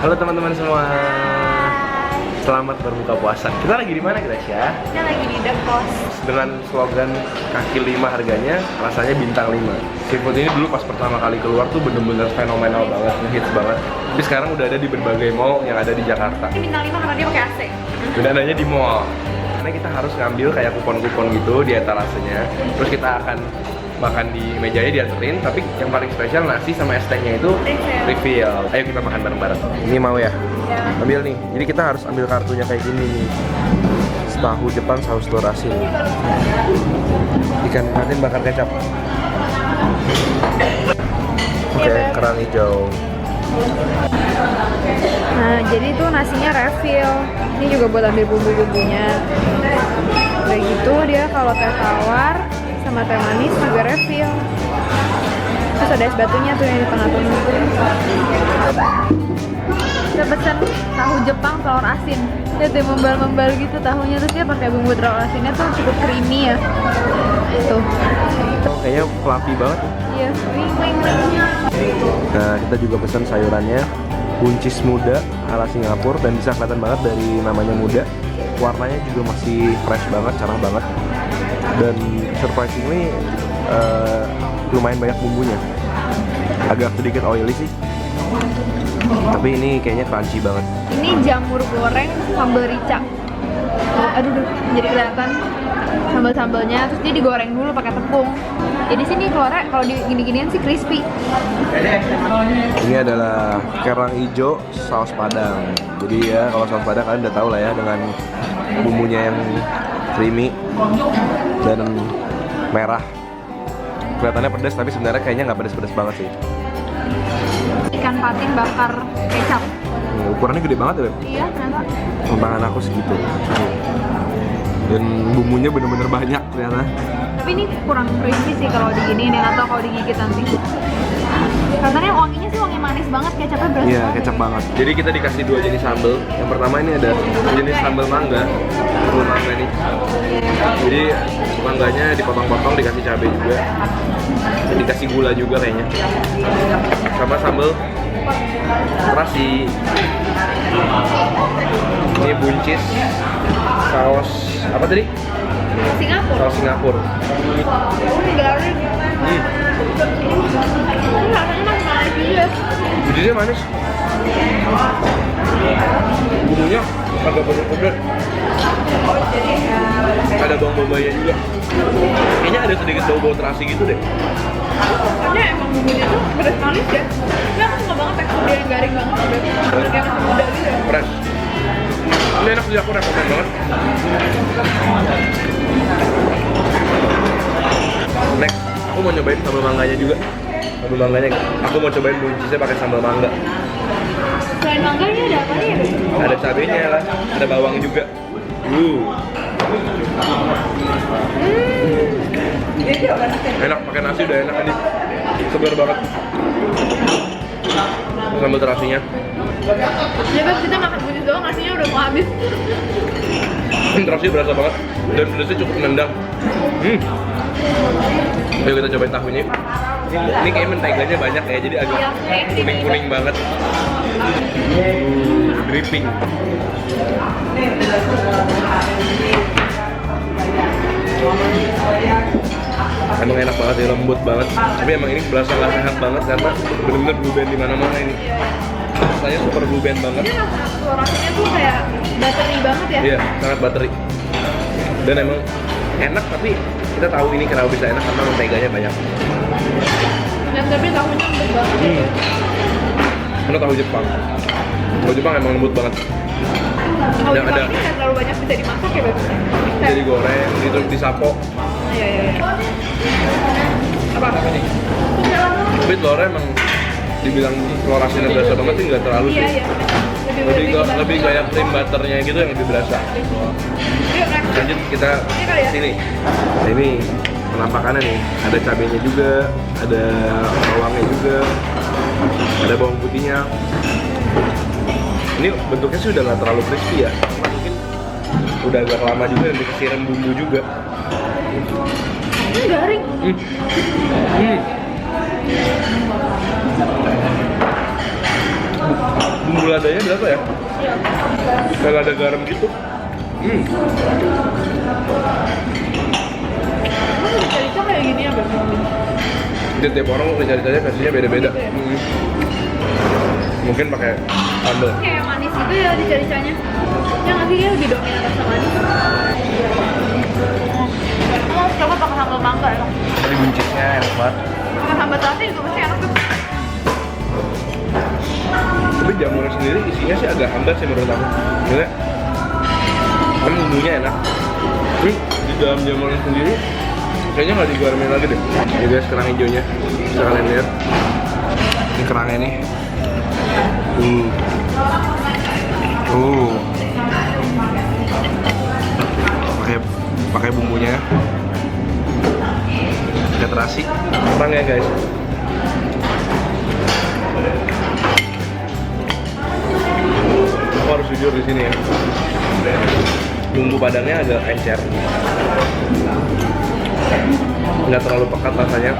Halo teman-teman semua. Selamat berbuka puasa. Kita lagi di mana kita, Syah? Kita lagi di The Coast. Dengan slogan kaki 5 harganya, rasanya bintang 5. Seafood ini dulu pas pertama kali keluar tuh bener-bener fenomenal banget, ngehits banget. Tapi sekarang udah ada di berbagai mall yang ada di Jakarta. Ini bintang 5 karena dia pakai AC. Udah adanya di mall. Karena kita harus ngambil kayak kupon-kupon gitu di etalasenya. Terus kita akan makan di mejanya dianterin, tapi yang paling spesial nasi sama es tehnya itu refill. Ayo kita makan bareng-bareng. Ini mau ya? Ya. Ambil nih. Jadi kita harus ambil kartunya kayak gini nih. Tahu Jepang saus telur asin. Ikan asin bakar kecap. Oke, kerang hijau. Nah, jadi itu nasinya refill. Ini juga buat ambil bumbu-bumbunya. Kayak gitu dia kalau teh tawar sama teh manis juga refill. Terus ada es batunya tuh yang di tengah-tengah. Kita pesen tahu Jepang telur asin. Lihat deh membal-membal gitu tahunya, terus dia pakai bumbu telur asinnya tuh cukup creamy ya. Tuh. Oh, kayaknya fluffy banget. Iya, wing. Nah, kita juga pesan sayurannya buncis muda ala Singapura dan bisa kelihatan banget dari namanya muda. Warnanya juga masih fresh banget, cerah banget. Dan surprisingly lumayan banyak bumbunya. Agak sedikit oily sih. Tapi ini kayaknya crunchy banget. Ini jamur goreng sambal rica. Aduh, jadi kelihatan sambal-sambalnya. Terus dia digoreng dulu pakai tepung. Jadi sini keluarnya kalau di gini-ginian sih crispy. Ini adalah kerang hijau saus padang. Jadi ya kalau saus padang kalian udah tahu lah ya, dengan bumbunya yang creamy dan merah. Kelihatannya pedas tapi sebenarnya kayaknya nggak pedas-pedas banget sih. Ikan patin bakar kecap. Ukurannya gede banget ya, Beb? Iya, ternyata. Tangan aku segitu. Dan bumbunya bener-bener banyak ternyata. Tapi ini kurang crispy sih kalau diginiin ya, atau kalau digigit nanti. Katanya wanginya sih wangi manis banget, kecapnya berasa. Iya, kecap banget. Jadi kita dikasih dua jenis sambal. Yang pertama ini ada jenis sambal mangga. Sambal mangga nih. Jadi mangganya dipotong-potong, dikasih cabai juga. Dan dikasih gula juga kayaknya. Sama sambal terasi. Ini buncis saus apa tadi? Singapura. Saus Singapura. Ini garing. Ini rasanya manis juga. Buncisnya manis. Bumbunya agak pedas-pedas. Ada bawang bombaynya juga. Kayaknya ada sedikit bau-bau terasi gitu deh. Soalnya emang bumbunya tuh pedas manis ya. Tapi aku suka banget tekstur dia yang garing banget. Kayak masih muda gitu ya. Fresh. Ini enak sih, aku rekomen banget. Next, aku mau nyobain sambal mangganya juga. Sambal mangganya, aku mau cobain buncisnya pakai sambal mangga. Selain mangga ini ada apa nih? Ada cabenya lah, ada bawang juga. Enak, pakai nasi udah enak ini. Segar banget. Sambal terasinya. Ya Beb, kita makan buncis doang, nasinya udah mau habis. Terasinya berasa banget dan pedasnya cukup nendang. Ayo kita cobain tahunya. Ini kayak menteganya banyak ya, jadi agak kuning-kuning banget. Dripping. Emang enak banget ya, lembut banget. Tapi emang ini berasa nggak sehat banget karena bener-bener blue band di mana-mana ini. Rasanya super blue band banget. Dia rasanya tuh kayak buttery banget ya. Iya, sangat buttery. Dan emang enak, tapi kita tahu ini kenapa bisa enak karena menteganya banyak. Dan tapi tahunya lembut banget. Karena tahu Jepang. Tahu Jepang emang lembut banget. Tahu Yang Jepang ada ini nggak terlalu banyak bisa dimasak ya Beb? bisa digoreng, disapo. Iya. Apa ini? Tapi telurnya emang dibilang telur asinnya berasa banget sih, nggak terlalu sih. Iya. Lebih kayak cream butternya gitu yang lebih berasa. Lanjut kita sini. Nah, ini penampakannya nih. Ada cabenya juga, ada bawangnya juga, ada bawang putihnya. Ini bentuknya sih udah nggak terlalu crispy ya. Mungkin udah agak lama juga dan dikesiram bumbu juga. Ini garing. Bumbu ladanya berapa ya? Iya. Kayak ada garam gitu. Emang cerita kayak gini ya, Beb? Tiap orang cari-cari versinya beda-beda. Gitu ya? Mungkin pakai sambal. Kayak manis gitu ya di cericanya. Yang nanti dia lebih dominan rasa manis. Kamu coba pakai sambal mangga ya? Tadi buncisnya enak banget. Pakai sambal terasi juga pasti enak tuh. Tapi jamurnya sendiri isinya sih agak hambar sih menurut aku. Maksudnya kan bumbunya enak. Tapi di dalam jamurnya sendiri kayaknya nggak digaramin lagi deh. Ini guys kerang hijaunya, bisa kalian lihat. Ini kerangnya nih. Pakai bumbunya. Pakai terasi. Kerang ya guys. Aku harus jujur di sini ya. Bumbu padangnya agak encer. Nggak terlalu pekat rasanya,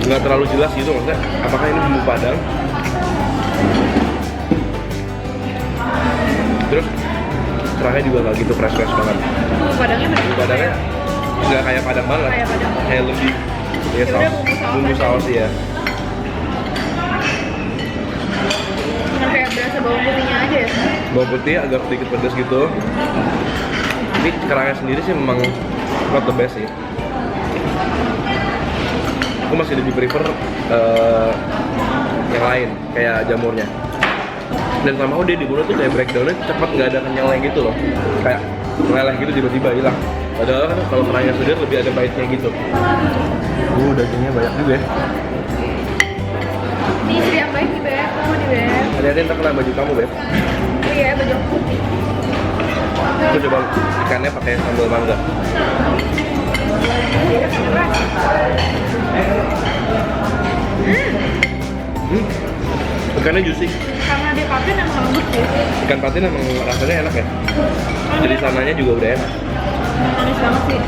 nggak terlalu jelas gitu maksudnya. Apakah ini bumbu padang? Terus kerangnya juga nggak gitu fresh banget. Bumbu padangnya bener. Bumbu padangnya nggak kayak padang banget. Kayak padang. Kayak lebih ya udah bumbu saus ya. Cuma kayak berasa bawang putihnya aja ya. Bawang putih agak sedikit pedas gitu. Tapi kerangnya sendiri sih memang not the best sih. Aku masih lebih prefer yang lain kayak jamurnya. Dan sama dia di mulut tuh kayak breakdownnya cepat, nggak ada kenyalnya gitu loh. Kayak meleleh gitu tiba-tiba hilang. Padahal kan kalau kerangnya sendiri lebih ada baitnya gitu. Dagingnya banyak juga ya. Ini istri yang baik nih, Beb. Kamu nih, Beb. Hati-hati ntar kena baju kamu, Beb. Iya, baju aku putih. Aku coba ikannya pakai sambal mangga. Ikannya juicy. Karena dia patin emang lembut sih. Ikan patin emang rasanya enak ya. Jadi sananya juga udah enak. Manis banget sih.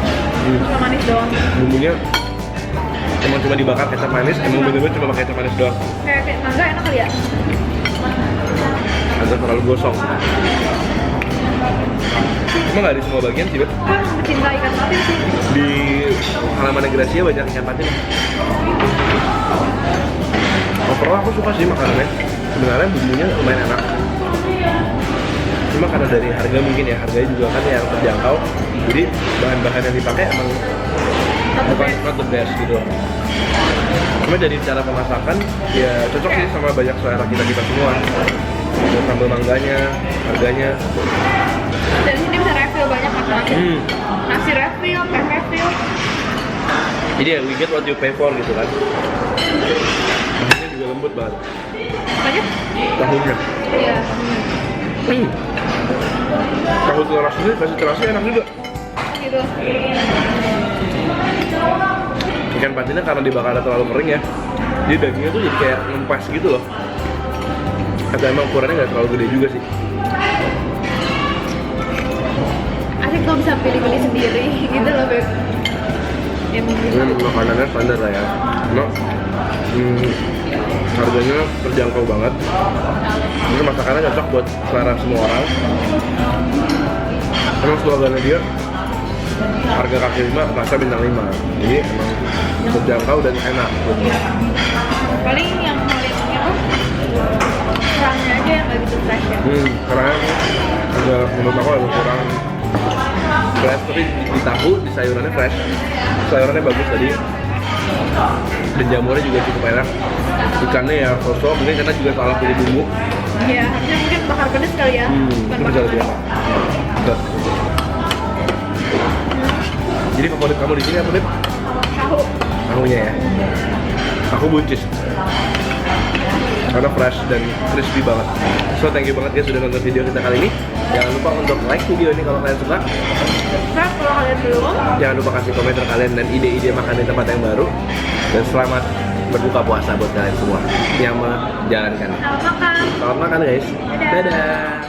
Cuma manis doang. Bumbunya cuma dibakar kecap manis, emang bener-bener cuma pakai kecap manis doang. Kayak mangga enak kali ya? Agak terlalu gosong. Emang nggak di semua bagian sih, Beb? Aku emang pecinta ikan patin sih. Di halaman Gracia banyak ikan patin. Overall aku suka sih makanannya. Sebenarnya bumbunya lumayan enak. Cuma karena dari harga mungkin ya, harganya juga kan yang terjangkau. Jadi bahan-bahan yang dipakai emang bukan not the best gitu. Cuma dari cara pemasakan ya cocok sih sama banyak selera kita semua. Ada sambal mangganya, harganya. Dari sini bisa refill banyak macam-macam. Nasi refill, teh refill. Jadi ya we get what you pay for gitu kan. Tahunya juga lembut banget. Banyak? Tahunya. Iya. Tahu telur sendiri kasih terasi enak juga. Gitu. Ikan patinnya karena dibakarnya terlalu kering ya, jadi dagingnya tuh jadi kayak ngempes gitu loh. Atau emang ukurannya nggak terlalu gede juga sih. Asik kalau bisa pilih-pilih sendiri gitu loh, Beb. Ya mungkin. Ini makanannya standar lah ya. Cuma harganya terjangkau banget. Ini masakannya cocok buat selera semua orang. Emang slogannya dia harga kaki 5, rasa bintang 5. Jadi emang terjangkau dan enak. Paling yang paling apa? Kerangnya aja yang nggak gitu fresh ya. Karena agak menurut aku agak kurang fresh, tapi di tahu, di sayurannya fresh. Sayurannya bagus tadi. Dan jamurnya juga cukup enak. Ikannya ya sosok, mungkin karena juga salah pilih bumbu. Iya, harusnya mungkin bakar pedas kali ya. Bukan Itu bisa bakar lebih manis. enak. Jadi favorit kamu di sini apa, Beb? Tahu. Tahunya ya. Aku buncis. Karena fresh dan crispy banget. So thank you banget guys sudah nonton video kita kali ini. Jangan lupa untuk like video ini kalau kalian suka. Subscribe kalau kalian belum. Jangan lupa kasih komentar kalian dan ide-ide makan di tempat yang baru. Dan selamat berbuka puasa buat kalian semua yang menjalankan. Selamat makan. Selamat makan guys. Dadah. Dadah.